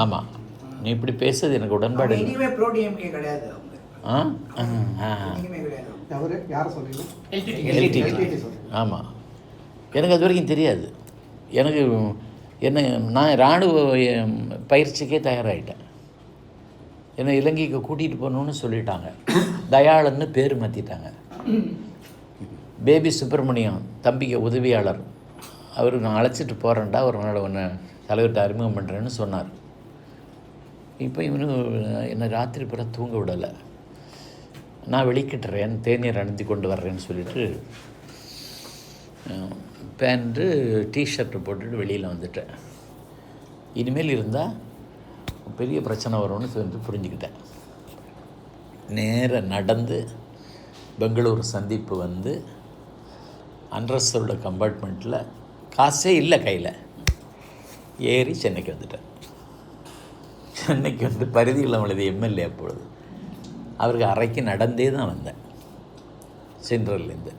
ஆமாம், நீ இப்படி பேசுறது எனக்கு உடன்பாடு இல்லை. கிடையாது. ஆமாம், எனக்கு அது வரைக்கும் தெரியாது. எனக்கு நான் இராணுவ பயிற்சிக்கே தயாராகிட்டேன். என்னை இலங்கைக்கு கூட்டிகிட்டு போகணுன்னு சொல்லிட்டாங்க. தயாளன்னு பேர் மாற்றிட்டாங்க. பேபி சுப்பிரமணியம் தம்பிக்கு உதவியாளர் அவர், நான் அழைச்சிட்டு போகிறேன்டா ஒரு நாள் ஒன்று தலைவர்கிட்ட அறிமுகம் பண்ணுறேன்னு சொன்னார். இப்போ இவனு என்னை ராத்திரி பூரா தூங்க விடலை. நான் வெளிக்கிட்டுறேன், தேநீர் அனுப்பி கொண்டு வர்றேன்னு சொல்லிவிட்டு பேண்ட்டு டிஷர்ட்டு போட்டுட்டு வெளியில் வந்துட்டேன். இனிமேல் இருந்தால் பெரிய பிரச்சனை வரும்னு சொல்லி புரிஞ்சுக்கிட்டேன். நேராக நடந்து பெங்களூர் சந்திப்பு வந்து அன்ரஸரோட கம்பார்ட்மெண்ட்டில் காசே இல்லை கையில் ஏறி சென்னைக்கு வந்துட்டேன். சென்னைக்கு வந்து பரிதியில் உள்ளது எம்எல்ஏ அப்பொழுது, அவருக்கு அறைக்கு நடந்தே தான் வந்தேன் சென்ட்ரல்லேருந்து.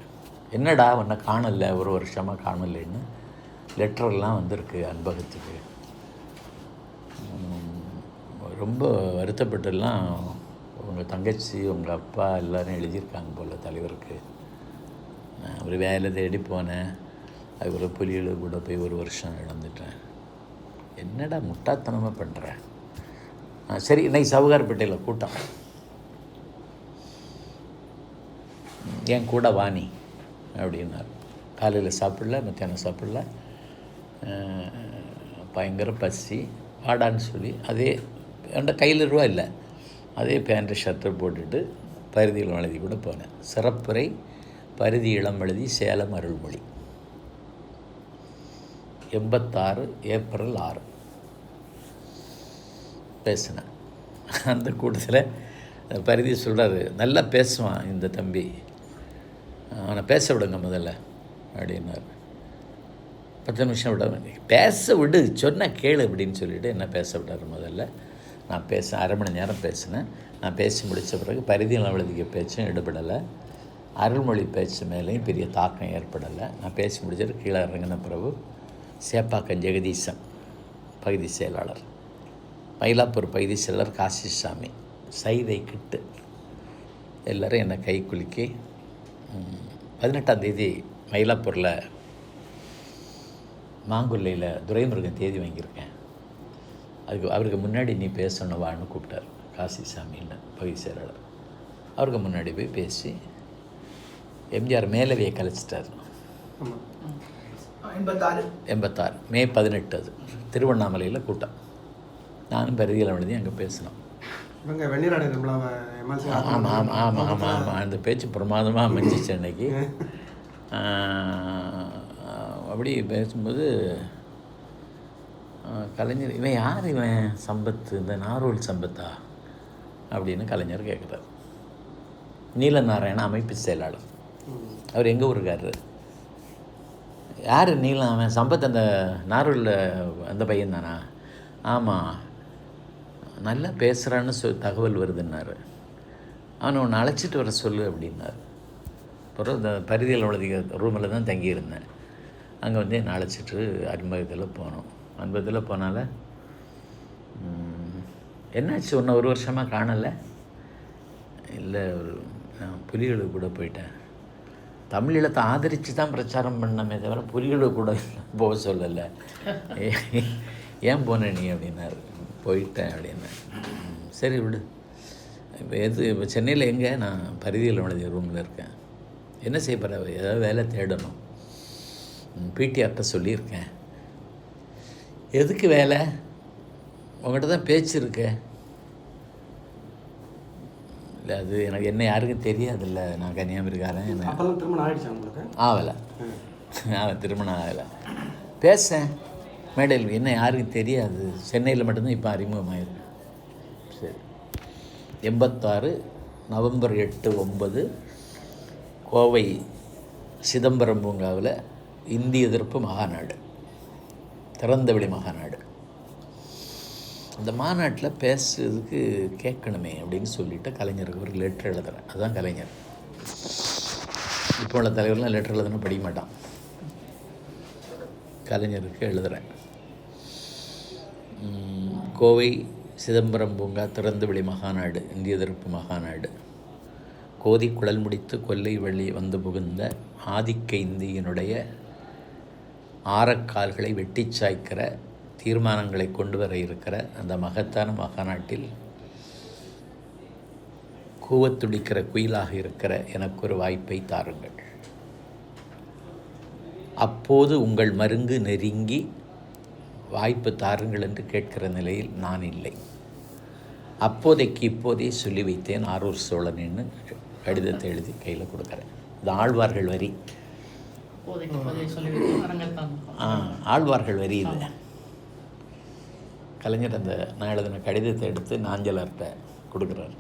என்னடா உன்னை காணலை, ஒரு வருஷமாக காணலைன்னு லெட்டரெல்லாம் வந்திருக்கு அன்பகத்துக்கு. ரொம்ப வருத்தப்பட்டுலாம் உங்கள் தங்கச்சி உங்கள் அப்பா எல்லோரும் எழுதியிருக்காங்க போல் தலைவருக்கு. ஒரு வேலை தேடி போனேன், அது ஒரு புலிகள் கூட போய் ஒரு வருஷம் இழந்துட்டேன். என்னடா முட்டாத்தனமாக பண்ணுறேன். சரி, இன்னைக்கு சவுகார்பேட்டையில் கூட்டம், என் கூட வாணி அப்படின்னார். காலையில் சாப்பிடல, மத்தியானம் சாப்பிடல, பயங்கர பசி, வாடான்னு சொல்லி அதே என்கிட்ட கையில் ரூபா இல்லை, அதே பேண்ட்டு ஷர்ட்டை போட்டுட்டு பரிதி இளமழுதி கூட போனேன். சிறப்புரை பரிதி இளமழுதி சேலம் அருள்மொழி 86 ஏப்ரல் 6 பேசினேன். அந்த கூட்டத்தில் பரிதி சொல்கிறாரு, நல்லா பேசுவான் இந்த தம்பி, அவனை பேச விடுங்க முதல்ல அப்படின்னாரு. 10 நிமிஷம் விட, பேச விடு, சொன்ன கேளு அப்படின்னு சொல்லிவிட்டு என்ன பேச விட்டார். முதல்ல நான் அரை மணி நேரம் பேசினேன். நான் பேசி முடித்த பிறகு பரிதி இளமழுதிக்கு பேச்சும் எடுபடலை, அருள்மொழி பேச்சு மேலேயும் பெரிய தாக்கம் ஏற்படலை. நான் பேசி முடிச்சுட்டு கீழே இறங்கின பிறகு சேப்பாக்கம் ஜெகதீசன் பகுதி செயலாளர், மயிலாப்பூர் பகுதி செயலாளர் காசிசாமி, சைதை கிட்டு எல்லோரும் என்னை கை குலுக்கி 18ஆம் தேதி மயிலாப்பூரில் மாங்குல்லையில் துரைமுருகன் தேதி வாங்கியிருக்கேன், அவருக்கு முன்னாடி நீ பேசணும் வான்னு கூப்பிட்டார். காசிசாமின்னு பகுதி செயலாளர். அவருக்கு முன்னாடி போய் பேசி எம்ஜிஆர் மேலவையை கலைச்சிட்டார். 86 மே 18 அது திருவண்ணாமலையில் கூட்டம். நானும் பரிதி இளமழுதி அங்கே பேசினோம். ஆமாம் ஆமாம் ஆமாம் ஆமாம் ஆமாம், அந்த பேச்சு பிரமாதமாக அமைஞ்சிச்சு அன்னைக்கு. அப்படி பேசும்போது கலைஞர், இவன் யார் இவன் சம்பத்து, இந்த நாரோல் சம்பத்தா அப்படின்னு கலைஞர் கேட்குறார். நீலநாராயண அமைப்பு செயலாளர், அவர் எங்கள் ஊருக்காரர். யார் நீலம்? அவன் சம்பத் அந்த நாரோலில் அந்த பையன் தானா? ஆமாம், நல்லா பேசுகிறான்னு தகவல் வருதுன்னாரு. அவனை ஒன்று அழைச்சிட்டு வர சொல்லு அப்படின்னாரு. அப்புறம் இந்த பரிதியில் உள்ள ரூமில் தான் தங்கியிருந்தேன். அங்கே வந்து என்னை அழைச்சிட்டு அன்பகத்தில் போனோம். அன்பகத்தில் போனால என்னாச்சு, ஒன்று ஒரு வருஷமாக காணலை. இல்லை, நான் புலிகளுக்கு கூட போயிட்டேன். தமிழீழத்தை ஆதரித்து தான் பிரச்சாரம் பண்ணமே தவிர புலிகளுக்கு கூட போக சொல்லலை. ஏன் போன நீ அப்படின்னாரு. போயிட்டேன் அப்படின்னேன். சரி விடு. இப்போ சென்னையில் எங்கே? நான் பரிதி இளமழுதி ரூமில் இருக்கேன். என்ன செய்ய போகிற? ஏதாவது வேலை தேடணும். பிடிஆர்கிட்ட சொல்லியிருக்கேன். எதுக்கு வேலை? உங்கள்கிட்ட தான் பேச்சு இருக்கு. இல்லை, அது எனக்கு என்ன யாருக்கும் தெரியாதில்ல, நான் கன்னியாகுமரிக்காரன். திருமணம் ஆகிடுச்சா உங்களுக்கு? ஆகலை, திருமணம் ஆகலை. பேசேன் மேடையில், என்ன யாருக்கும் தெரியாது. சென்னையில் மட்டும்தான் இப்போ அறிமுகமாயிருக்கு. சரி. 86 நவம்பர் 8, 9 கோவை சிதம்பரம் பூங்காவில் இந்திய எதிர்ப்பு மகாநாடு, திறந்தவெளி மகாநாடு. அந்த மாநாட்டில் பேசுறதுக்கு கேட்கணுமே அப்படின்னு சொல்லிவிட்டு கலைஞருக்கு ஒரு லெட்டர் எழுதுகிறேன். அதுதான் கலைஞர். இப்போ உள்ள தலைவர்லாம் லெட்டர் எழுதுனா படிக்க மாட்டான். கலைஞருக்கு எழுதுகிறேன். கோவை சிதம்பரம் பூங்கா திறந்தவெளி மகாநாடு, இந்திய எதிர்ப்பு மகாநாடு, கோதி குழல் முடித்து கொல்லை வழி வந்து புகுந்த ஆதிக்க இந்தியனுடைய ஆரக்கால்களை வெட்டி சாய்க்கிற தீர்மானங்களை கொண்டு வர இருக்கிற அந்த மகத்தான மகாநாட்டில் கூவத்துடிக்கிற குயிலாக இருக்கிற எனக்கு ஒரு வாய்ப்பை தாருங்கள். அப்போது உங்கள் மருங்கு நெருங்கி வாய்ப்பு தாருங்கள் என்று கேட்கிற நிலையில் நான் இல்லை. அப்போதைக்கு இப்போதே சொல்லி வைத்தேன் ஆரூர் சோழன்னு கடிதத்தை எழுதி கையில் கொடுக்குறேன். இது ஆழ்வார்கள் வரி. ஆழ்வார்கள் வரி இல்லை. கலைஞர் அந்த நான் எழுதின கடிதத்தை எடுத்து நாஞ்சலர்கிட்ட கொடுக்குறாரு.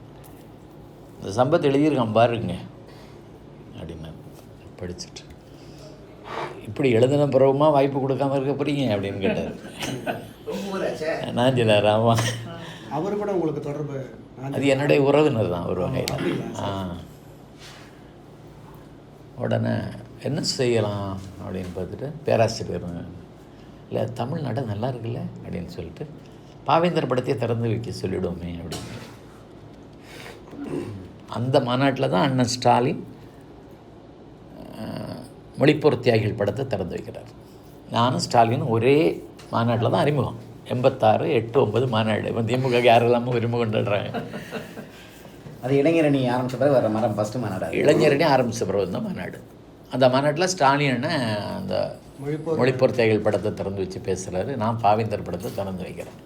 இந்த சம்பத் எழுதியிருக்கான் பாருங்க அப்படின்னு படிச்சுட்டு, இப்படி எழுதின பிறகுமா வாய்ப்பு கொடுக்காம இருக்க போறீங்க அப்படின்னு கேட்டார். நாஞ்சலார். ஆமாம், அவர் கூட உங்களுக்கு தொடர்பு? அது என்னுடைய உறவினர் தான் ஒரு வகையில். உடனே என்ன செய்யலாம் அப்படின்னு பார்த்துட்டு பேராசிரியர், இல்லை தமிழ் நட நல்லா இருக்குல்ல அப்படின்னு சொல்லிட்டு பாவேந்தர் படத்தையே திறந்து வைக்க சொல்லிவிடுவோமே அப்படின்னு. அந்த மாநாட்டில் தான் அண்ணன் ஸ்டாலின் மொழிப்போர் தியாகிகள் படத்தை திறந்து வைக்கிறார். நானும் ஸ்டாலினும் ஒரே மாநாட்டில் தான் அறிமுகம். 86, 8, 9 மாநாடு. இப்போ திமுக யாரெல்லாமும் அறிமுகம் கொண்டாடுறாங்க. அது இளைஞரணி ஆரம்பித்த பிறகு வர மரம் ஃபஸ்ட்டு மாநாடு. இளைஞரணி ஆரம்பித்த பிறகு தான் மாநாடு. அந்த மாநாட்டில் ஸ்டாலின் அந்த மொழிப்போர் தியாகிகள் படத்தை திறந்து வச்சு பேசுகிறாரு. நான் பாவேந்தர் படத்தை திறந்து வைக்கிறேன்.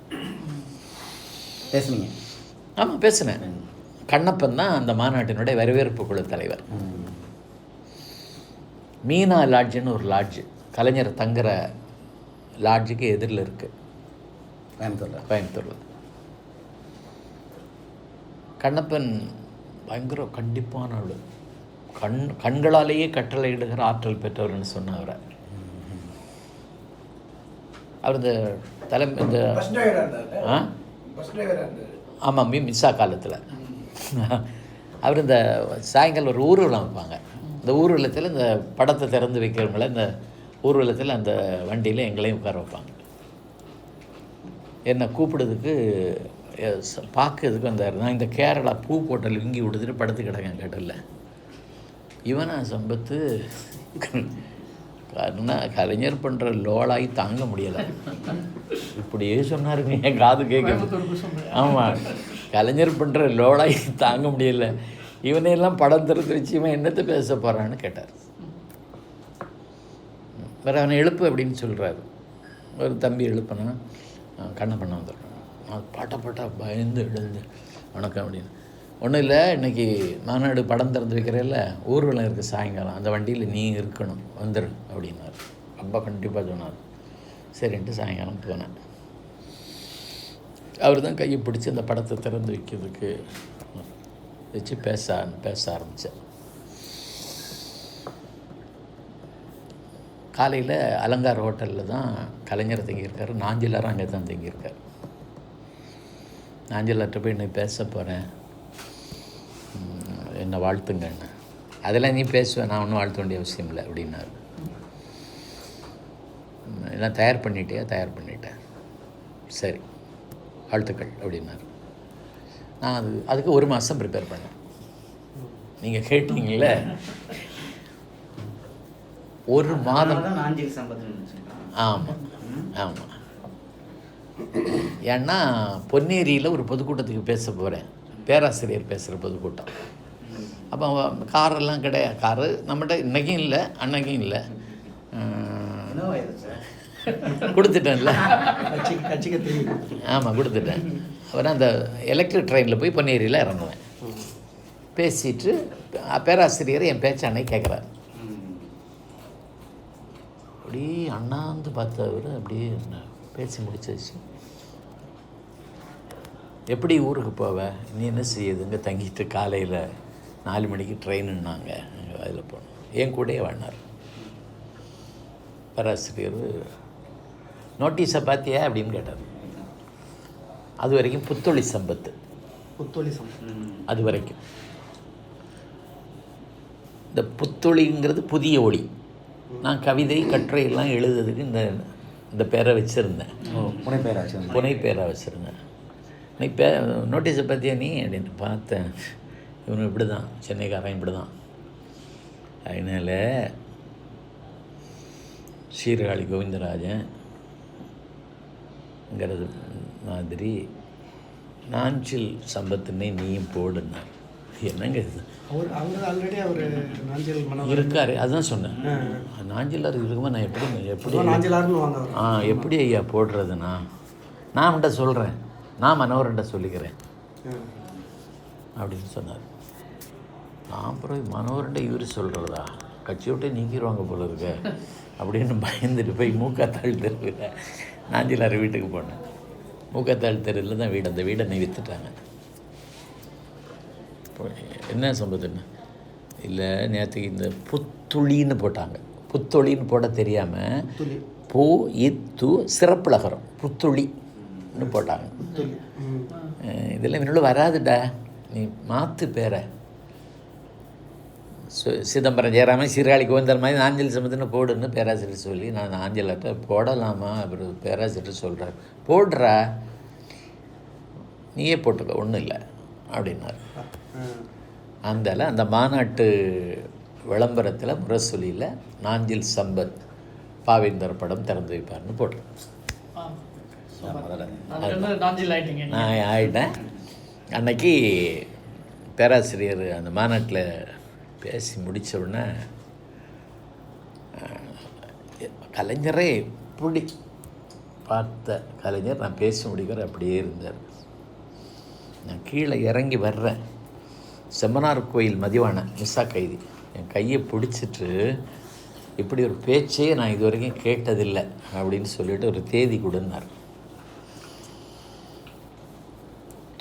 பேசுனீங்க? ஆமாம், பேசினேன். கண்ணப்பன் தான் அந்த மாநாட்டினுடைய வரவேற்பு குழு தலைவர். மீனா லாட்ஜுன்னு ஒரு லாட்ஜு, கலைஞர் தங்குற லாட்ஜுக்கு எதிரில் இருக்குது கோயம்புத்தூரில். கண்ணப்பன் பயங்கர கண்டிப்பான ஆள். கண்களாலேயே கட்டளை இடுகிற ஆற்றல் பெற்றவர்னு சொன்னவரை. அவர் இந்த இந்த ஆமாம் மிஸ்ஸா காலத்தில் அவர் இந்த சாயங்காலம் ஒரு ஊர்வலம் வைப்பாங்க. இந்த ஊர்வலத்தில் இந்த படத்தை திறந்து வைக்கிறவங்கள இந்த ஊர்வலத்தில் அந்த வண்டியில் எங்களையும் உட்கார வைப்பாங்க. என்னை கூப்பிடுறதுக்கு பார்க்கறதுக்கு வந்தார். நான் இந்த கேரளா பூ போட்டல் இங்கி விடுதுட்டு படுத்து கிடக்கேன் கேட்டல. இவனா சம்பத்து கலைஞர் பண்ணுற லோலாகி தாங்க முடியலை. இப்படியே சொன்னாருங்க, என் காது கேட்க. ஆமாம், கலைஞர் பண்ணுற லோலாகி தாங்க முடியலை. இவனையெல்லாம் படம் திறந்து வச்சு இவன் என்னத்தை பேச போகிறான்னு கேட்டார். வேறு அவனை எழுப்பு அப்படின்னு சொல்கிறாரு. ஒரு தம்பி எழுப்பினா கண்ணப்பண்ண வந்துடுறான். நான் பாட்டா பயந்து எழுந்து வணக்கம் அப்படின்னு. ஒன்றும் இல்லை, இன்றைக்கி மாநாடு படம் திறந்து வைக்கிறதில்ல, ஊர்வலம் இருக்குது சாயங்காலம், அந்த வண்டியில் நீ இருக்கணும், வந்துடு அப்படின்னாரு. ரொம்ப கண்டிப்பாக சொன்னார். சரின்ட்டு சாயங்காலம் போனேன். அவர் தான் கையை பிடிச்சி அந்த படத்தை திறந்து வைக்கிறதுக்கு வச்சு பேச ஆரம்பித்தேன். காலையில் அலங்கார் ஹோட்டலில் தான் கலைஞர் தங்கியிருக்காரு. நாஞ்சிலாரும் அங்கே தான் தங்கியிருக்கார். நாஞ்சிலார்கிட்ட போய் இன்னைக்கு பேச போகிறேன், என்னை வாழ்த்துங்கன்னு. அதெல்லாம் நீ பேசுவேன், நான் ஒன்றும் வாழ்த்த வேண்டிய அவசியம் இல்லை அப்படின்னாரு. எல்லாம் தயார் பண்ணிட்டேன். சரி, வாழ்த்துக்கள் அப்படின்னாரு. நான் அதுக்கு 1 மாதம் ப்ரிப்பேர் பண்ணேன். நீங்கள் கேட்டீங்களே, 1 மாதம். ஆமாம். ஏன்னா பொன்னேரியில் ஒரு பொதுக்கூட்டத்துக்கு பேச போகிறேன், பேராசிரியர் பேசுகிற பொதுக்கூட்டம். அப்போ காரெல்லாம் கிடையாது. காரு நம்மகிட்ட இன்றைக்கும் இல்லை, அன்னைக்கும் இல்லை. கொடுத்துட்டேன்ல. ஆமாம், கொடுத்துட்டேன். அப்புறம் அந்த எலக்ட்ரிக் ட்ரெயினில் போய் பொன்னேரியில் இறங்குவேன். பேசிட்டு பேராசிரியர் என் பேச்ச அன்னைக்கு கேட்குறாரு. அப்படியே அண்ணாந்து பார்த்தவர் அப்படியே பேசி முடிச்சிச்சு. எப்படி ஊருக்கு போவ, நீ என்ன செய்யுதுங்க, தங்கிட்டு காலையில் 4 மணிக்கு ட்ரெயினுன்னாங்க, அதில் போனோம். என் கூடயே வாழ்னார் பேராசிரியர். நோட்டீஸை பார்த்தியா அப்படின்னு கேட்டார். அது வரைக்கும் புத்தொளி சம்பத்து. அது வரைக்கும் இந்த புத்தொளிங்கிறது புதிய ஒளி. நான் கவிதை கட்டுரையெல்லாம் எழுதுறதுக்கு இந்த பேரை வச்சுருந்தேன், புனை பேராக வச்சுருந்தேன். நீ நோட்டீஸை பார்த்தியா நீ அப்படின்னு பார்த்தேன். இவனு இப்படி தான், சென்னைக்காரன் இப்படி தான். அதனால் சீர்காழி கோவிந்தராஜன்ங்கிறது மாதிரி நாஞ்சில் சம்பத்துன்னே நீயும் போடுனார். என்னங்க இது அவர் அவங்க ஆல்ரெடி அவர் நாஞ்சில் மனோகர் இருக்காரு, அதுதான் சொன்னேன். நாஞ்சிலார் இருக்குமா நான் எப்படி நாஞ்சிலார்னு வாங்க அவர். எப்படி ஐயா போடுறதுண்ணா? நான் அவன்கிட்ட சொல்கிறேன், நான் மனோகரன்ட்ட சொல்லிக்கிறேன் அப்படின்னு சொன்னார். நான் அப்புறம் மனோகரன்ட்ட இவர் சொல்கிறதா, கட்சி விட்டு நீக்கிடுவாங்க போல இருக்க அப்படின்னு பயந்துட்டு போய் மூக்காத்தாள் தெருவில் நாஞ்சிலார் வீட்டுக்கு போனேன். மூக்காத்தாள் தெருவில் தான் வீடு, அந்த வீடை நீ விற்றுட்டாங்க. என்ன சம்பவம் இல்லை, நேற்றுக்கு இந்த புத்துளின்னு போட்டாங்க. புத்தொளின்னு போட தெரியாமல் பூ இத்து சிறப்புலகரம் புத்துளின்னு போட்டாங்க. இதெல்லாம் என்னோட வராதுடா, நீ மாற்று பேரை. சிதம்பரம் ஜெயராமன் சீர்காழி கோவிந்தர் மாதிரி நாஞ்சில் சம்பத்துன்னு போடுன்னு பேராசிரியர் சொல்லி நான் ஆஞ்சலாட்ட போடலாமா, அப்புறம் பேராசிரியர் சொல்கிறார் போடுறா, நீயே போட்டுக்க ஒன்றும் இல்லை அப்படின்னாரு. அந்த மாநாட்டு விளம்பரத்தில் முரசொலியில் நாஞ்சில் சம்பத் பாவேந்தர் படம் திறந்து வைப்பார்னு போட்டேன். நான் ஆகிட்டேன். அன்னைக்கு பேராசிரியர் அந்த மாநாட்டில் பேசி முடித்த உடனே கலைஞரே இப்படி பார்த்த கலைஞர் நான் பேசி முடிக்கிற அப்படியே இருந்தார். நான் கீழே இறங்கி வர்றேன், செம்மனார் கோயில் மதிவான மிஸ்ஸா கைதி என் கையை பிடிச்சிட்டு இப்படி ஒரு பேச்சே நான் இது வரைக்கும் கேட்டதில்லை அப்படின்னு சொல்லிட்டு ஒரு தேதி கொடுன்னார்.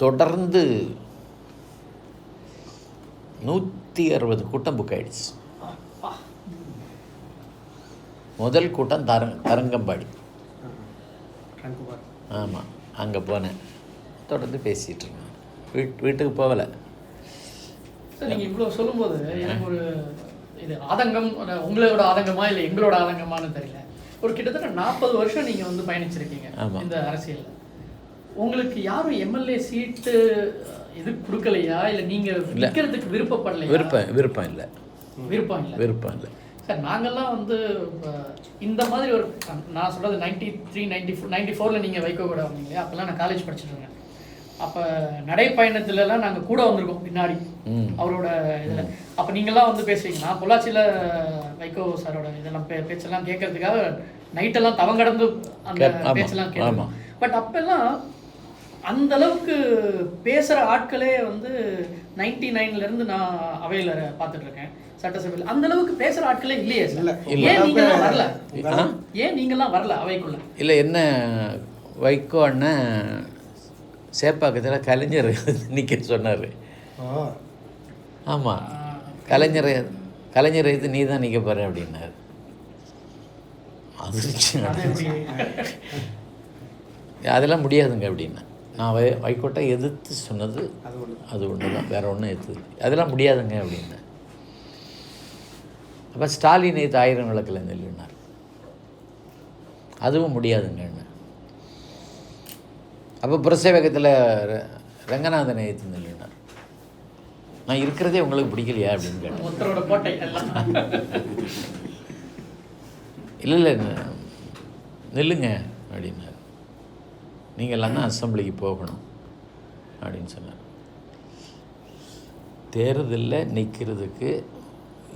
தொடர்ந்து 160 கூட்டம் புக் ஆகிடுச்சு. முதல் கூட்டம் தரங்கம்பாடி. ஆமாம், அங்கே போனேன். தொடர்ந்து பேசிகிட்டு இருக்கேன். வீட்டுக்கு போகலை. சார் நீங்கள் இவ்வளோ சொல்லும்போது எனக்கு ஒரு இது ஆதங்கம், உங்களோட ஆதங்கமா இல்லை எங்களோட ஆதங்கமானு தெரியல. ஒரு கிட்டத்தட்ட 40 வருஷம் நீங்கள் வந்து பயணிச்சிருக்கீங்க இந்த அரசியலில். உங்களுக்கு யாரும் எம்எல்ஏ சீட்டு இது கொடுக்கலையா, இல்லை நீங்கள் நிற்கிறதுக்கு விருப்பப்படலையா? விருப்பம் இல்லை. விருப்பம் இல்லை சார். நாங்கள்லாம் வந்து இந்த மாதிரி ஒரு, நான் சொல்கிறது 93, 94 நீங்கள் வைக்கோ கூட வந்தீங்க இல்லையா, அப்போல்லாம் நான் காலேஜ் படிச்சுட்டு இருந்தேன். அப்போ நடைப்பயணத்துலலாம் நாங்கள் கூட வந்திருக்கோம் பின்னாடி அவரோட இதில். அப்போ நீங்கள்லாம் வந்து பேசுவீங்க. நான் பொள்ளாச்சியில் வைகோ சாரோட இதெல்லாம் பேச்செல்லாம் கேட்கறதுக்காக நைட்டெல்லாம் தவங்கடந்து அந்த பேச்செல்லாம் கேட்கணும். பட் அப்போல்லாம் அந்த அளவுக்கு பேசுகிற ஆட்களே வந்து 99லேருந்து நான் அவையில் பார்த்துட்டு இருக்கேன் சட்டசபையில். அந்த அளவுக்கு பேசுகிற ஆட்களே இல்லையே சார். ஏன் நீங்கள்லாம் வரல? ஏன் நீங்கள்லாம் வரல அவைக்குள்ள? இல்லை, என்ன வைகோ அண்ணன் சேப்பாக்கத்தில் கலைஞர் நிற்க சொன்னார். ஆமாம், கலைஞரை இது நீ தான் நிற்க போகிற அப்படின்னாரு. அதெல்லாம் முடியாதுங்க அப்படின்னா. நான் வைகோட்டை எதிர்த்து சொன்னது அது ஒன்று தான், வேறு ஒன்றும் எதிர்த்து அதெல்லாம் முடியாதுங்க அப்படின்னா. அப்போ ஸ்டாலின் நேற்று 1000 விளக்கில் நெல்லுனார், அதுவும் முடியாதுங்கன்னு. அப்போ புரசேவகத்தில் ரங்கநாதனை ஏற்று நெல்லுனார். நான் இருக்கிறதே உங்களுக்கு பிடிக்கலையா அப்படின்னு கேட்டேன். இல்லை நெல்லுங்க அப்படின்னார். நீங்கள்லாம் தான் அசம்பிளிக்கு போகணும் அப்படின்னு சொன்னார். தேர்தலில் நிற்கிறதுக்கு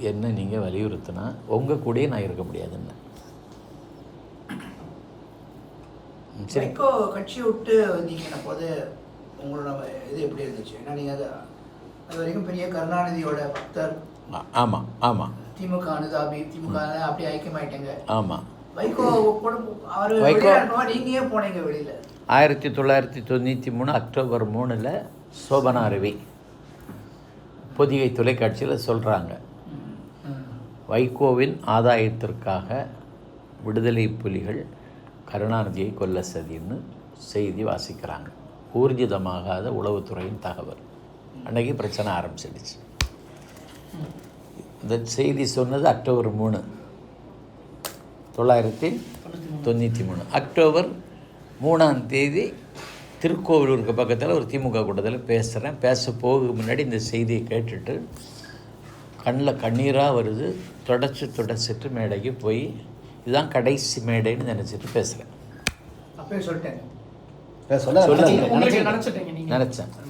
என்ன நீங்கள் வலியுறுத்தினா உங்கள் கூடயே நான் இருக்க முடியாதுன்னு. சரி, கட்சி விட்டு வந்தீங்கன்ன போது உங்களோட இது எப்படி இருந்துச்சு? ஏன்னா நீங்கள் அது வரைக்கும் பெரிய கருணாநிதியோட பக்தர். ஆமாம் ஆமாம். திமுக அனுதாபி, திமுக அப்படி ஐக்கியமாயிட்டேங்க. ஆமாம். வைகோ கூட அவர் நீங்கள் ஏன் போனீங்க வெளியில்? 1993 அக்டோபர் 3 சோபனா ரவி பொதிகை தொலைக்காட்சியில் சொல்கிறாங்க, வைகோவின் ஆதாயத்திற்காக விடுதலை புலிகள் கருணாநிதியை கொல்ல சதின்னு செய்தி வாசிக்கிறாங்க. ஊர்ஜிதமாகாத உளவுத்துறையின் தகவல். அன்றைக்கி பிரச்சனை ஆரம்பிச்சிடுச்சு. இந்த செய்தி சொன்னது அக்டோபர் 3, 1993. அக்டோபர் 3ஆம் தேதி திருக்கோவிலூருக்கு பக்கத்தில் ஒரு திமுக கூட்டத்தில் பேசுகிறேன். பேச போக முன்னாடி இந்த செய்தியை கேட்டுட்டு கண்ணில் கண்ணீராக வருது. தொடச்சிட்டு மேடைக்கு போய் இதுதான் கடைசி மேடைன்னு நினச்சிட்டு பேசுகிறேன். அப்பயே சொல்லிட்டேன்.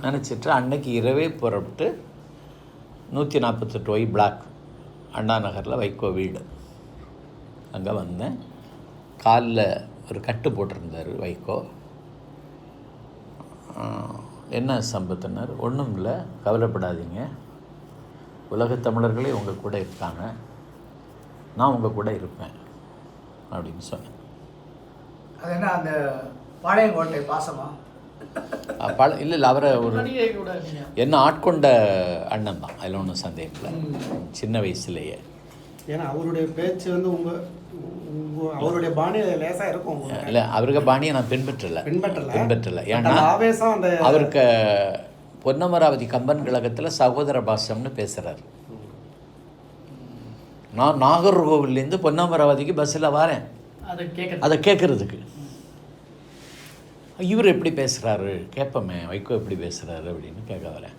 நினச்சிட்டு அன்னைக்கு இரவே புறப்பட்டு 148 ஒய் பிளாக் அண்ணா நகரில் வைகோ வீடு அங்கே வந்தேன். காலில் ஒரு கட்டு போட்டிருந்தார் வைகோ. என்ன சம்பத்துனார், ஒன்றும் இல்லை, கவலைப்படாதீங்க, உலகத் தமிழர்களே உங்கள் கூட இருக்காங்க, நான் உங்கள் கூட இருப்பேன் அப்படின்னு சொன்னேன். அது என்ன அந்த பாளையங்கோட்டை பாசமா? இல்லை அவரை ஒரு என்ன ஆட்கொண்ட அண்ணன் தான், அதில் ஒன்றும் சந்தேகம் இல்லை. சின்ன வயசுலேயே ஏன்னா அவருடைய பேச்சு வந்து அவருடைய பாணி லேசாக இருக்கும். இல்லை அவருக்கு பாணியை நான் பின்பற்றலை. ஏன்னா ஆவேசம் அந்த அவருக்கு பொன்னமராவதி கம்பன் கழகத்தில் சகோதர பாசம்னு பேசுகிறார். நான் நாகர்கோவிலேருந்து பொன்னமராவதிக்கு பஸ்ஸில் வரேன் அதை கேட்குறதுக்கு. இவர் எப்படி பேசுகிறாரு கேட்போமே, வைகோ எப்படி பேசுகிறாரு அப்படின்னு கேட்க வரேன்.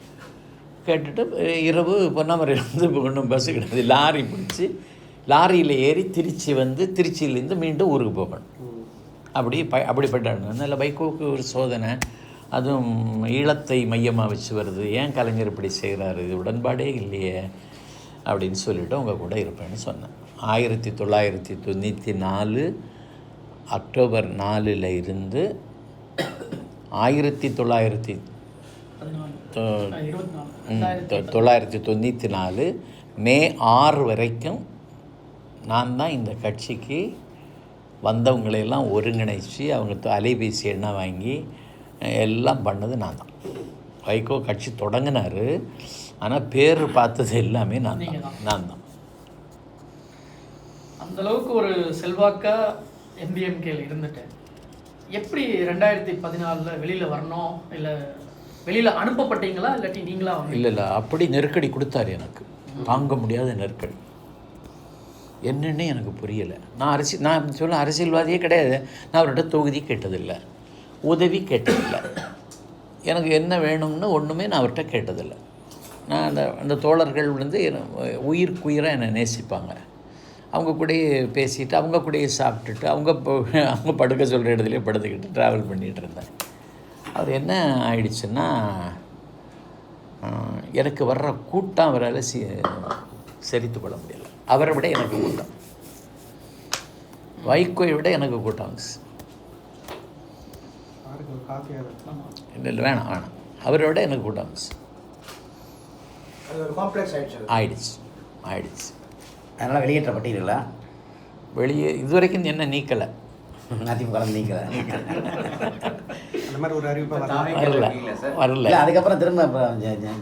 கேட்டுட்டு இரவு பொன்னமரையிலேருந்து ஒன்றும் பஸ்ஸு கிடையாது, லாரி பிடிச்சி லாரியில் ஏறி திருச்சி வந்து திருச்சியிலேருந்து மீண்டும் ஊருக்கு போகணும். அப்படிப்பட்ட அதனால் வைகோவுக்கு ஒரு சோதனை, அதுவும் ஈழத்தை மையமாக வச்சு வருது, ஏன் கலைஞர் இப்படி செய்கிறாரு, இது உடன்பாடே இல்லையே அப்படின்னு சொல்லிவிட்டு உங்கள் கூட இருப்பேன்னு சொன்னேன். 1994 அக்டோபர் 4 இருந்து 1994 மே 6 வரைக்கும் நான் தான் இந்த கட்சிக்கு வந்தவங்களையெல்லாம் ஒருங்கிணைச்சி அவங்க அலைபேசி எண்ணை வாங்கி எல்லாம் பண்ணது நான் தான். வைகோ கட்சி தொடங்கினார், ஆனால் பேர் பார்த்தது எல்லாமே நான் தான். அந்தளவுக்கு ஒரு செல்வாக்கா எம்பிஎம்கேல இருந்துட்டேன். எப்படி 2014 வெளியில் வரணும், இல்லை வெளியில் அனுப்பப்பட்டீங்களா இல்லாட்டி நீங்களா? இல்லை அப்படி நெருக்கடி கொடுத்தாரு எனக்கு, தாங்க முடியாத நெருக்கடி. என்னென்னு எனக்கு புரியலை. நான் சொல்ல அரசியல்வாதியே கிடையாது. நான் அவர்கிட்ட தொகுதி கேட்டதில்லை, உதவி கேட்டதில்லை, எனக்கு என்ன வேணும்னு ஒன்றுமே நான் அவர்கிட்ட கேட்டதில்லை. நான் அந்த தோழர்கள் வந்து உயிர்க்குயிராக என்னை நேசிப்பாங்க. அவங்க கூடயே பேசிட்டு அவங்க கூடயே சாப்பிட்டுட்டு அவங்க படுக்க சொல்கிற இடத்துலையே படுத்துக்கிட்டு ட்ராவல் பண்ணிகிட்டு இருந்தேன். அவர் என்ன ஆயிடுச்சுன்னா, எனக்கு வர்ற கூட்டம் அவரால் சரித்து கொள்ள முடியலை. அவரை விட எனக்கு கூட்டம், வைகோயை விட எனக்கு கூட்டம் வந்துச்சு. இல்லை வேணாம், அவரை விட எனக்கு கூட்டம் வந்துச்சு. ஆயிடுச்சு. அதனால் வெளியேற்றப்பட்டீர்களா? இதுவரைக்கும் என்ன நீக்கலை, அதிமுக நீக்கலை. அந்த மாதிரி ஒரு அறிவிப்பு வரல. அதுக்கப்புறம் திரும்ப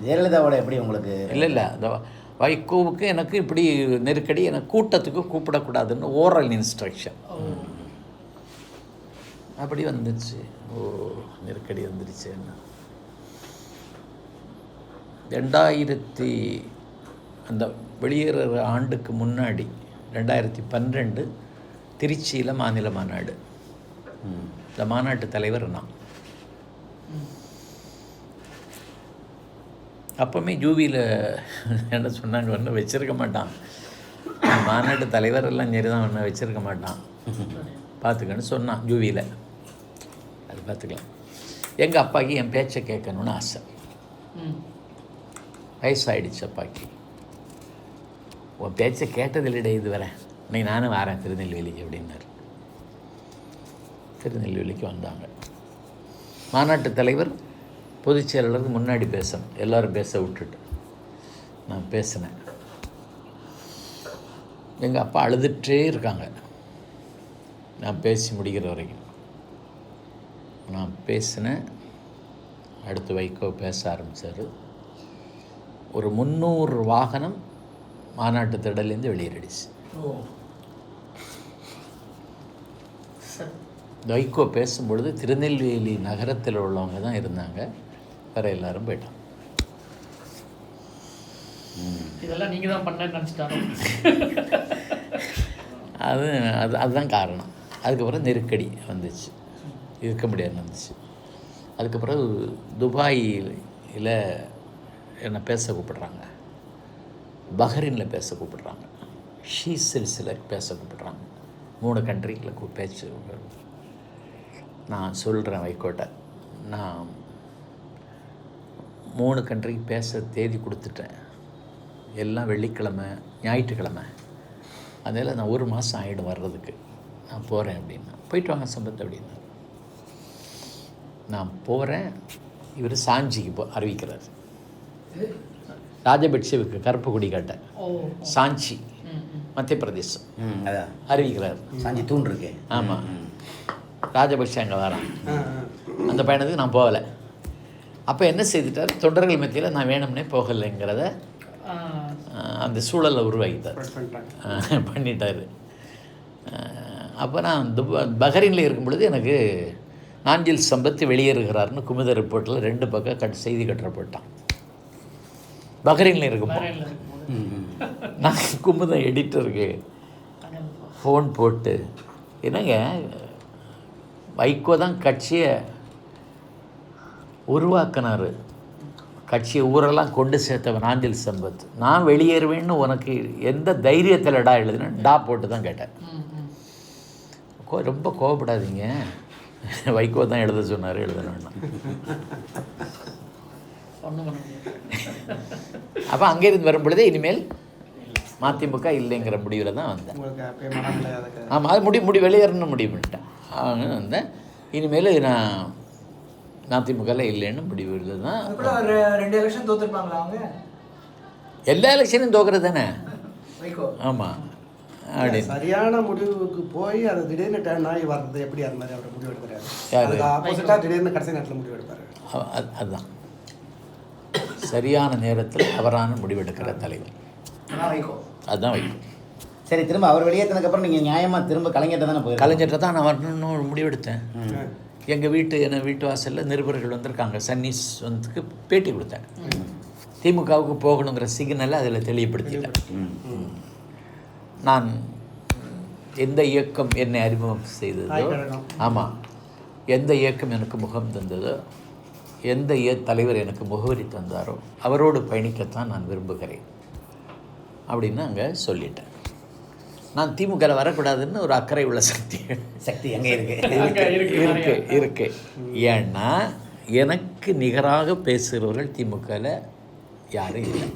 ஜெயலலிதாவோட எப்படி உங்களுக்கு? இல்லை அந்த வைகோவுக்கு எனக்கு இப்படி நெருக்கடி, எனக்கு கூட்டத்துக்கு கூப்பிடக்கூடாதுன்னு ஓரல் இன்ஸ்ட்ரக்ஷன் அப்படி வந்துச்சு. நெருக்கடி வந்துடுச்சு. 2000 அந்த வெளியேற ஆண்டுக்கு முன்னாடி 2012 திருச்சியில் மாநில மாநாடு. இந்த மாநாட்டு தலைவர் நான். அப்போவுமே ஜூவியில் என்ன சொன்னாங்க, ஒன்றும் வச்சுருக்க மாட்டான், மாநாட்டு தலைவர் எல்லாம் சரி தான், ஒன்றும் வச்சுருக்க மாட்டான், பார்த்துக்கன்னு சொன்னான் ஜூவியில். அது பார்த்துக்கலாம். எங்கள் அப்பாவுக்கு என் பேச்சை கேட்கணுன்னு ஆசை. வயசாகிடுச்சு அப்பாவுக்கு. உன் பேச்சை கேட்டதில்லைடே இது வரேன், இன்னைக்கு நானும் வரேன் திருநெல்வேலிக்கு அப்படின்னாரு. திருநெல்வேலிக்கு வந்தாங்க. மாநாட்டு தலைவர் பொதுச் செயலாளருக்கு முன்னாடி பேசணும், எல்லோரும் பேச விட்டுட்டு நான் பேசினேன். எங்கள் அப்பா அழுதுகிட்டே இருக்காங்க நான் பேசி முடிக்கிற வரைக்கும். நான் பேசினேன். அடுத்து வைகோ பேச ஆரம்பித்தார். ஒரு 300 வாகனம் மாநாட்டு திடலேருந்து வெளியேறிடுச்சு. வைகோ பேசும்பொழுது திருநெல்வேலி நகரத்தில் உள்ளவங்க தான் இருந்தாங்க, வேறு எல்லாரும் போயிட்டோம். இதெல்லாம் நீங்கள் தான் பண்ண நினச்சிட்டாங்க. அதுதான் காரணம். அதுக்கப்புறம் நெருக்கடி வந்துச்சு, இருக்க முடியாது வந்துச்சு. அதுக்கு பிறகு துபாயில் என்னை பேச கூப்பிடுறாங்க, பஹ்ரைனில் பேச கூப்பிடுறாங்க, ஷீசெல்ஸில் பேச கூப்பிடுறாங்க. 3 கண்ட்ரியில் பேச்சு. நான் சொல்கிறேன் வைகோட்டை, நான் 3 கண்ட்ரிக்கு பேச தேதி கொடுத்துட்டேன். எல்லாம் வெள்ளிக்கிழமை ஞாயிற்றுக்கிழமை. அதனால் நான் 1 மாதம் ஆகிடும் வர்றதுக்கு. நான் போகிறேன் அப்படின்னா. போயிட்டு வாங்க சம்பத் அப்படின்னா. நான் போகிறேன். இவர் சாஞ்சிக்கு அறிவிக்கிறார். ராஜபக்சேவுக்கு கருப்பு கொடி காட்ட சாஞ்சி மத்திய பிரதேசம் அதான் அறிவிக்கிறார். சாஞ்சி தூண் இருக்கு. ஆமாம், ராஜபக்சே அங்கே வரான். அந்த பயணத்துக்கு நான் போகலை. அப்போ என்ன செய்துட்டார், தொண்டர்கள் மத்தியில் நான் வேணும்னே போகலைங்கிறத அந்த சூழலை உருவாக்கிட்டார், பண்ணிட்டார். அப்போ நான் பஹ்ரைனில் இருக்கும் பொழுது எனக்கு நாஞ்சில் சம்பத் வெளியேறுகிறார்னு குமுத ரிப்போர்ட்டில் 2 பக்கம் செய்தி கட்டுற போட்டான். பஹ்ரைனில் இருக்கும்போது நான் குமுதம் எடிட்டருக்கு ஃபோன் போட்டு, என்னங்க வைகோ தான் கட்சியை உருவாக்கினார், கட்சியை ஊரெல்லாம் கொண்டு சேர்த்தவன் நாஞ்சில் சம்பத், நான் வெளியேறுவேன்னு உனக்கு எந்த தைரியத்தில் டா எழுதுனேன், டா போட்டு தான் கேட்டேன். ரொம்ப கோவப்படாதீங்க, வைகோ தான் எழுத சொன்னார், எழுதணும்னா. அப்போ அங்கேருந்து வரும் பொழுதே இனிமேல் மதிமுக இல்லைங்கிற முடிவில் தான் வந்தேன். ஆமாம், அது வெளியேறணும்னு முடிவு பண்ணிட்டேன். வந்தேன். இனிமேல் நான் மதிமுகவில் இல்லைன்னு முடிவில் தான். 2 எலெக்ஷன் தோத்துருப்பாங்களா அவங்க? எல்லா எலெக்ஷனையும் தோக்குறது தானே. ஆமாம், அப்படி சரியான முடிவுக்கு போய் அது திடீர்னு டர்ன் ஆகி வர்றது எப்படி? அது மாதிரி அவர் முடிவு எடுக்கிறாரு. ஆப்போசிட்டாக திடீர்னு கடைசி நேரத்தில் முடிவு எடுப்பார். அதுதான் சரியான நேரத்தில் தவறான முடிவெடுக்கிற தலைவர். அதுதான் வைகோ. சரி, திரும்ப அவர் வெளியேற்றினதுக்கப்புறம் நீங்கள் நியாயமாக திரும்ப கலைஞர்கிட்ட தானே போய்? கலைஞர்கிட்ட தான் நான் வரணும்னு ஒரு முடிவெடுத்தேன். எங்கள் வீட்டு வாசலில் நிருபர்கள் வந்திருக்காங்க, சன்னீஸ் வந்துக்கு பேட்டி கொடுத்தேன். திமுகவுக்கு போகணுங்கிற சிக்னலை அதில் தெளிவுபடுத்திட்டேன். நான் எந்த இயக்கம் என்னை அறிமுகம் செய்ததோ, ஆமாம், எந்த இயக்கம் எனக்கு முகம் தந்ததோ, எந்த தலைவர் எனக்கு முகவரி தந்தாரோ அவரோடு பயணிக்கத்தான் நான் விரும்புகிறேன் அப்படின்னு அங்கே சொல்லிட்டேன். நான் திமுக வரக்கூடாதுன்னு ஒரு அக்கறை உள்ள சக்தி அங்கே இருக்கு. ஏன்னா எனக்கு நிகராக பேசுகிறவர்கள் திமுகவில் யாரும் இல்லை.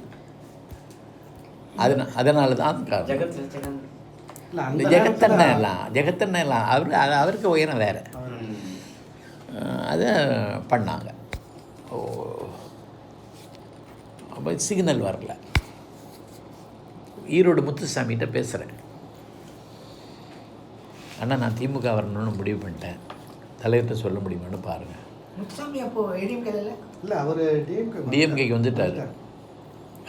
அதனால தான் ஜெகத்தண்ணெல்லாம் அவருக்கு உயரம் வேறு. அதை பண்ணாங்க. அப்போ சிக்னல் வரல. ஈரோடு முத்துசாமிகிட்ட பேசுகிறேன், அண்ணா நான் திமுக வரணும்னு முடிவு பண்ணிட்டேன், தலைவர்கிட்ட சொல்ல முடியுமான்னு பாருங்கள். முத்துசாமி அப்போ இல்லை, அவர் டிஎம்கேக்கு வந்துட்டார்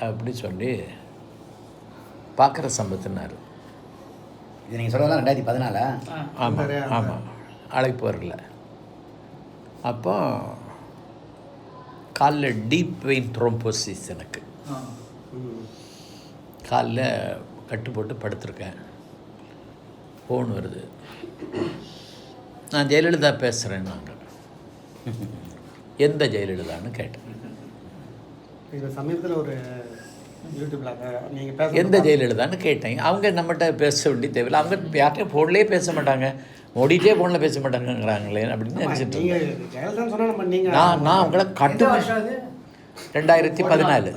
அப்படி சொல்லி பார்க்குற சம்பத்துனார். இது நீங்கள் சொல்கிறதா 2014? ஆமாம் ஆமாம், அழைப்பு வரல. அப்போ காலில் டீப் வெயின் த்ரோம்போசிஸ், எனக்கு காலில் கட்டு போட்டு படுத்திருக்கேன். ஃபோன் வருது, நான் ஜெயலலிதா பேசுகிறேன். நாங்கள் எந்த ஜெயலலிதான்னு கேட்டேன். சமீபத்தில் ஒரு யூடியூப்பில் எந்த ஜெயலலிதான்னு கேட்டேன். அவங்க நம்மகிட்ட பேச வேண்டிய தேவையில்லை, அவங்க யார்கிட்டையும் ஃபோன்லேயே பேச மாட்டாங்க, மோடிட்டே ஃபோனில் பேச மாட்டாங்கங்கிறாங்களே அப்படின்னு நினச்சிட்டு நான் அவங்கள கட்டுமை 2014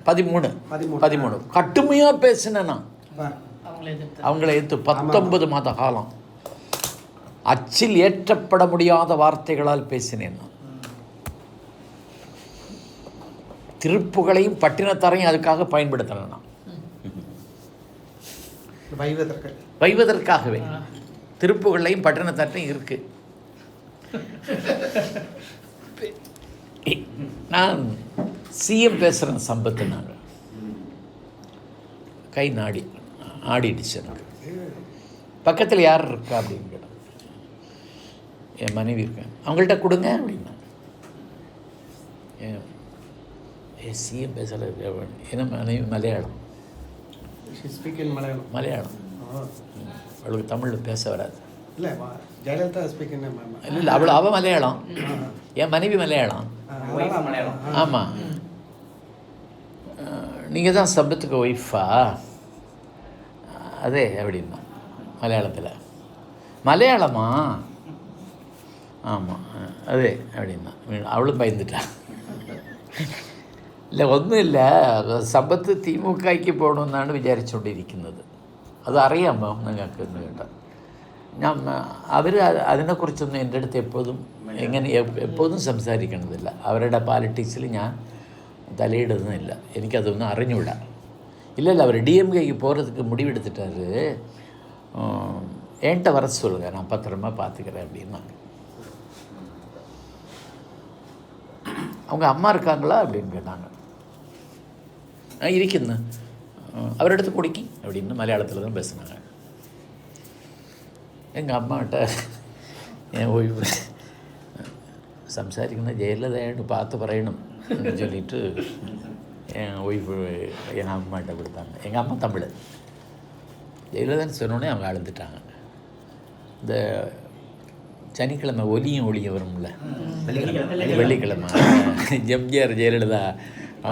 13 கட்டுமையாக பேசினேன். நான் அவங்கள எடுத்து 19 மாத காலம் அச்சில் ஏற்றப்பட முடியாத வார்த்தைகளால் பேசினேன். நான் திருப்புகளையும் பட்டினத்தாரையும் அதுக்காக பயன்படுத்தினேன். நான் வைவதற்காகவே திருப்புகளையும் பட்டினத்தாரையும் இருக்கு. நான் சிஎம் பேசுகிறேன் சம்பத்து. நாங்கள் கை ஆடிடுச்சு எனக்கு. பக்கத்தில் யார் இருக்கா அப்படின்னு கேட்டேன். என் மனைவி இருக்கேன், அவங்கள்ட்ட கொடுங்க அப்படின்னா. சிஎம் பேசுகிற ஏன்னா மனைவி மலையாளம். அவளுக்கு தமிழில் பேச வராது. இல்லை ஜெயலலிதா ஸ்பீக்கிங் இல்லை அவள் மலையாளம், என் மனைவி மலையாளம். ஆமாம், நீங்கள் தான் சம்பத்துக்கு ஒய்ஃபா? அதே அப்படின்னா மலையாளத்தில். மலையாளமா? ஆமாம் அதே அப்படின்னா. அவளும் பயந்துட்டா. இல்லை ഒന്നും ഇല്ല, സമ്പത്ത് തിമുകയ്ക്ക് പോകണമെന്നാണ് വിചാരിച്ചുകൊണ്ടിരിക്കുന്നത്. അത് അറിയാമോ നിങ്ങൾക്ക് എന്ന് കേട്ടാൽ ഞാൻ അവർ അതിനെക്കുറിച്ചൊന്നും എൻ്റെ അടുത്ത് എപ്പോഴും സംസാരിക്കണതില്ല. അവരുടെ പാലിറ്റിക്സിൽ ഞാൻ தலையிடுறதும் இல்லை, எனக்கு அது ஒன்றும் அறிஞ்சுவிட. இல்லை அவர் டிஎம்கேக்கு போகிறதுக்கு முடிவெடுத்துட்டாரு, என்கிட்ட வர சொல்லுங்க, நான் பத்திரமா பார்த்துக்கிறேன் அப்படின்னாங்க. அவங்க அம்மா இருக்காங்களா அப்படின்னு கேட்டாங்க. இരിക്കുന്നു, அவரிடத்து குடிக்கி அப்படின்னு மலையாளத்தில் தான் பேசுனாங்க. எங்கள் அம்மாட்ட என் ஒய்ஃபு സംസാരിക്കുന്ന ജയലളിതയായിട്ട് பார்த்து പറയണം அப்படின்னு சொல்லிட்டு என் ஒய்ஃபு எங்கள் அம்மாட்ட கொடுத்தாங்க. எங்கள் அம்மா தமிழ். ஜெயலலிதான்னு சொன்னோடனே அவங்க அழுந்துட்டாங்க. இந்த சனிக்கிழமை ஒலியும் ஒளியும் வரும்ல, வெள்ளிக்கிழமை எம்ஜிஆர் ஜெயலலிதா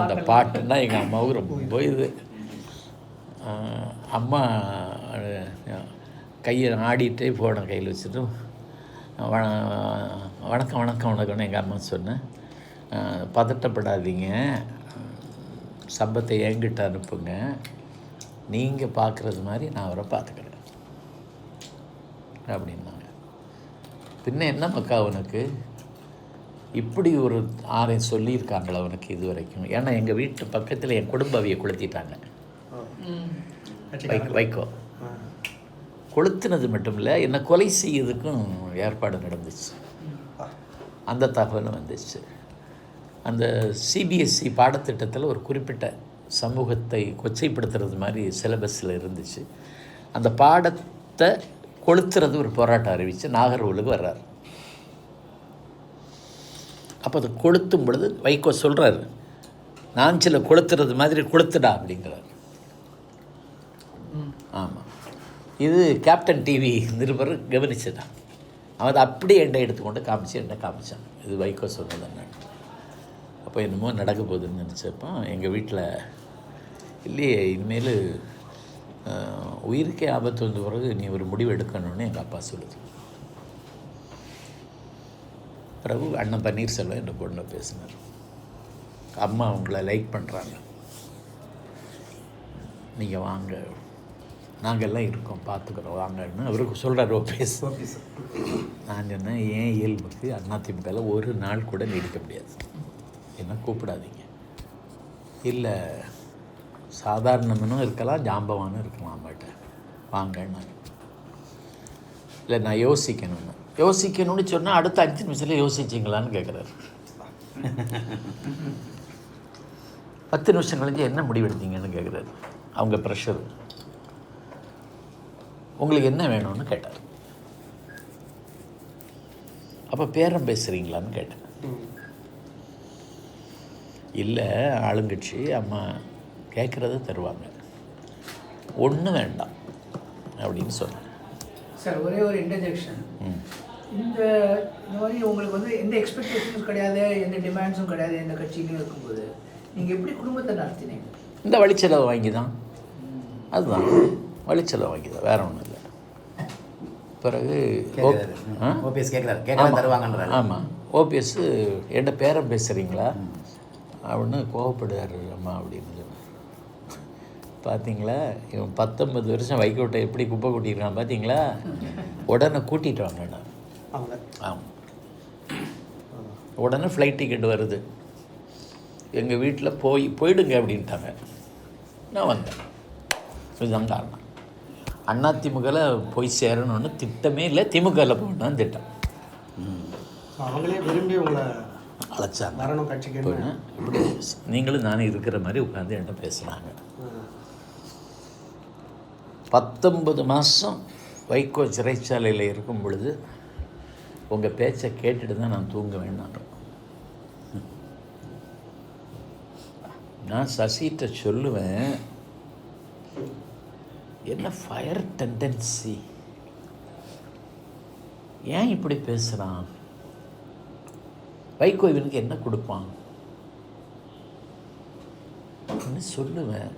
அந்த பாட்டுன்னா எங்கள் அம்மாவுக்கு ரொம்ப இது. அம்மா கையை ஆடிட்டே ஃபோனை கையில் வச்சுட்டு வணக்கம் வணக்கம் வணக்கம்னு எங்கள் அம்மா சொன்னேன். பதட்டப்படாதீங்க, சம்பத்தை என்கிட்ட அனுப்புங்க, நீங்கள் பார்க்குறது மாதிரி நான் அவரை பார்த்துக்கிறேன் அப்படின்னாங்க. பின்ன என்ன மக்கா அவனுக்கு இப்படி ஒரு ஆரையும் சொல்லியிருக்காங்களா அவனுக்கு இது வரைக்கும்? ஏன்னா எங்கள் வீட்டு பக்கத்தில் என் குடும்பவியை கொளுத்திட்டாங்க. வைகோ கொளுத்துனது மட்டும் இல்லை, என்னை கொலை செய்யறதுக்கும் ஏற்பாடு நடந்துச்சு. அந்த தகவலும் வந்துச்சு. அந்த சிபிஎஸ்சி பாடத்திட்டத்தில் ஒரு குறிப்பிட்ட சமூகத்தை கொச்சைப்படுத்துறது மாதிரி சிலபஸில் இருந்துச்சு. அந்த பாடத்தை கொளுத்துறது ஒரு போராட்டம் அறிவித்து நாகர்கோவிலுக்கு வர்றார். அப்போ அதை கொளுத்தும் பொழுது வைகோ சொல்கிறார், நான் சில கொளுத்துறது மாதிரி கொளுத்துடா அப்படிங்கிறார். ஆமாம், இது கேப்டன் டிவி நிருபர் கவனிச்சுட்டான். அவன் அதை அப்படியே எண்ணெய் எடுத்துக்கொண்டு காமிச்சான். இது வைகோ சொன்னது என்ன. அப்போ என்னமோ நடக்க போகுதுன்னு நினச்சப்போ எங்கள் வீட்டில் இல்லையே, இனிமேல் உயிருக்கே ஆபத்து வந்த பிறகு நீ ஒரு முடிவு எடுக்கணும்னு எங்கள் அப்பா சொல்லுது. பிறகு அண்ணன் பன்னீர்செல்வம் என்ற பொண்ணை பேசினார். அம்மா அவங்கள லைக் பண்ணுறாங்க, நீங்கள் வாங்க, நாங்கள்லாம் இருக்கோம், பார்த்துக்குறோம் வாங்கன்னு அவருக்கு சொல்கிறார். ஓபிஎஸ் நான் சொன்னேன், ஏன் இயல்புக்கு அதிமுகவில் ஒரு நாள் கூட நீடிக்க முடியாது, என்ன கூப்பிடாதீங்க. இல்லை சாதாரணமனும் இருக்கலாம், ஜாம்பவானும் இருக்கலாம், அம்மாட்ட வாங்கன்னு. இல்லை நான் யோசிக்கணும்னு சொன்னால் அடுத்த 5 நிமிஷத்தில் யோசிச்சிங்களான்னு கேட்குறாரு. 10 நிமிஷம் கழிஞ்சு என்ன முடிவெடுத்தீங்கன்னு கேட்குறாரு. அவங்க ப்ரெஷர், உங்களுக்கு என்ன வேணும்னு கேட்டார். அப்போ பேரம் பேசுகிறீங்களான்னு கேட்டேன். இல்லை ஆளுங்கட்சி அம்மா கேட்குறத தருவாங்க, ஒன்றும் வேண்டாம் அப்படின்னு சொன்னேன். சார் ஒரே ஒரு இன்டர்ஜெக்ஷன். இந்த மாதிரி உங்களுக்கு வந்து எந்த எக்ஸ்பெக்டேஷன்ஸும் கிடையாது, எந்த டிமாண்ட்ஸும் கிடையாது எந்த கட்சியிலையும் இருக்கும்போது நீங்கள் எப்படி குடும்பத்தை நடத்தினீங்க? இந்த வழிச்செலவு வாங்கி தான், அதுதான் வழிச்செலவு வாங்கி தான், வேறு ஒன்றும் இல்லை. பிறகு ஓபிஎஸ் கேட்குறாரு தருவாங்கன்ற. ஆமாம், ஓபிஎஸ் என்கிட்ட பேரம் பேசுகிறீங்களா அப்படின்னு கோவப்படுவார் அம்மா அப்படின்னு சொன்னார். பார்த்தீங்களா, இவன் 19 வருஷம் வைகோட்டை எப்படி குப்பை கூட்டியிருக்கான் பார்த்தீங்களா, உடனே கூட்டிகிட்டு வாங்க. ஆமாம், உடனே ஃப்ளைட் டிக்கெட் வருது, எங்கள் வீட்டில் போயிடுங்க அப்படின்ட்டாங்க. நான் வந்தேன். இதுதான் காரணம். அதிமுகவில் போய் சேரணும்னு திட்டமே இல்லை, திமுகவில் போகணும்னு திட்டம். அவங்களே விரும்பி உங்களை அழைச்சாங்க. வரணும் கட்சிக்கு. இப்படி நீங்களும் நானும் இருக்கிற மாதிரி உட்காந்து என்கிட்ட பேசுனாங்க. 19 மாதம் வைகோ சிறைச்சாலையில் இருக்கும் பொழுது உங்கள் பேச்சை கேட்டுட்டு தான் நான் தூங்க வேண்டாம். நான் சசிகிட்ட சொல்லுவேன், என்ன ஃபயர் டெண்டன்சி, ஏன் இப்படி பேசுகிறான்? வைகோ இவனுக்கு என்ன கொடுப்பான் அப்படின்னு சொல்லுவேன்.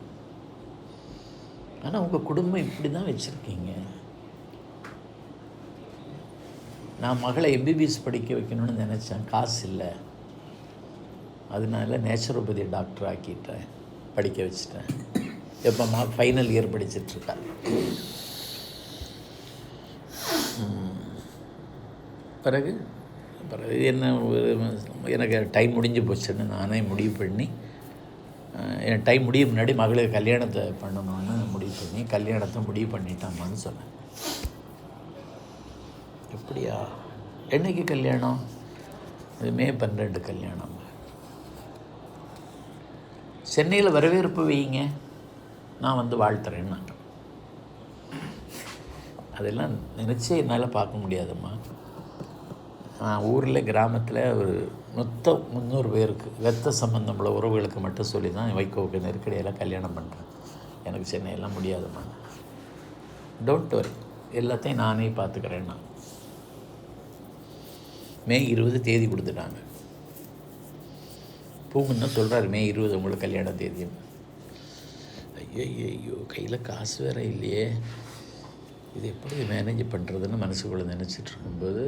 ஆனால் உங்கள் குடும்பம் இப்படி தான் வச்சுருக்கீங்க. நான் மகளை எம்பிபிஎஸ் படிக்க வைக்கணும்னு நினச்சேன், காசு இல்லை. அதனால நேச்சுரோபதி டாக்டர் ஆக்கிட்டேன், படிக்க வச்சிட்டேன். எப்போம்மா ஃபைனல் இயர் படிச்சிட்ருக்கா. பிறகு என்ன எனக்கு டைம் முடிஞ்சு போச்சுன்னு நானே முடிவு பண்ணி, என் டைம் முடிய முன்னாடி மகளுக்கு கல்யாணத்தை பண்ணணும்னு முடிவு பண்ணி கல்யாணத்தை முடிவு பண்ணிட்டாம்மான்னு சொன்னேன். எப்படியா? என்னைக்கு கல்யாணம்? அது மே 12 கல்யாணம். சென்னையில் வரவேற்பு வைங்க, நான் வந்து வாழ்த்துறேன்னாங்க. அதெல்லாம் நினச்சே என்னால் பார்க்க முடியாதும்மா. நான் ஊரில் கிராமத்தில் ஒரு மொத்தம் 300 பேருக்கு ரத்த சம்பந்தம் உள்ள உறவுகளுக்கு மட்டும் சொல்லி தான் வைகோவுக்கு நெருக்கடியெல்லாம் கல்யாணம் பண்ணுறேன். எனக்கு சென்னையெல்லாம் முடியாதும்மா. டோன்ட் வரி, எல்லாத்தையும் நானே பார்த்துக்கிறேன்னா. மே 20 தேதி கொடுத்துட்டாங்க. பூங்குன்னு சொல்கிறாரு, மே 20 உங்களுக்கு கல்யாண தேதின்னு. ஐயோ கையில் காசு வேறு இல்லையே, இது எப்படி மேனேஜ் பண்ணுறதுன்னு மனசுக்குள்ளே நினச்சிட்டு இருக்கும்போது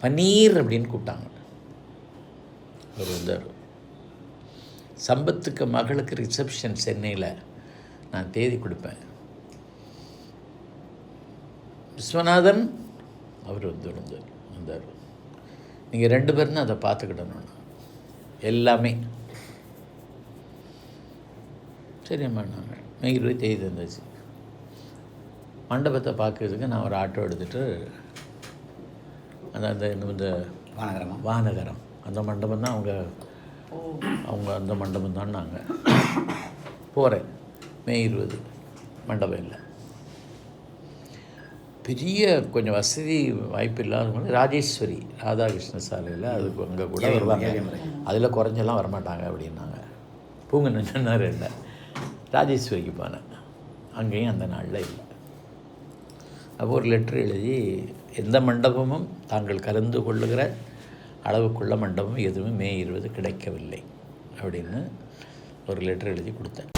பன்னீர் அப்படின்னு கூப்பிட்டாங்க. அவர் வந்தார். சம்பத்துக்கு மகளுக்கு ரிசப்ஷன் சென்னையில், நான் தேதி கொடுப்பேன். விஸ்வநாதன் அவர் வந்தார். நீங்கள் 2 பேரும் அதை பார்த்துக்கிடணும் எல்லாமே. சரிம்மா, நாங்கள் மே 20 தேதி தந்துச்சு. மண்டபத்தை பார்க்கறதுக்கு நான் ஒரு ஆட்டோ எடுத்துகிட்டு இந்த வானகரம் அந்த மண்டபம் தான் அவங்க அந்த மண்டபம் தான் நாங்கள் போகிறேன். மே 20 மண்டபம் இல்லை. பெரிய கொஞ்சம் வசதி வாய்ப்பு இல்லாதவங்க ராஜேஸ்வரி ராதாகிருஷ்ண சாலையில், அதுக்கு அங்கே கூட வருவாங்க, அதில் குறைஞ்செல்லாம் வரமாட்டாங்க அப்படின்னாங்க. பூங்குன்னு இல்லை, ராஜேஸ்வரிக்கு போனேன். அங்கேயும் அந்த நாளில் இல்லை. அப்போ ஒரு லெட்ரு எழுதி, எந்த மண்டபமும் தாங்கள் கலந்து கொள்ளுகிற அளவுக்குள்ள மண்டபம் எதுவும் மே 20 கிடைக்கவில்லை அப்படின்னு ஒரு லெட்ரு எழுதி கொடுத்தேன்.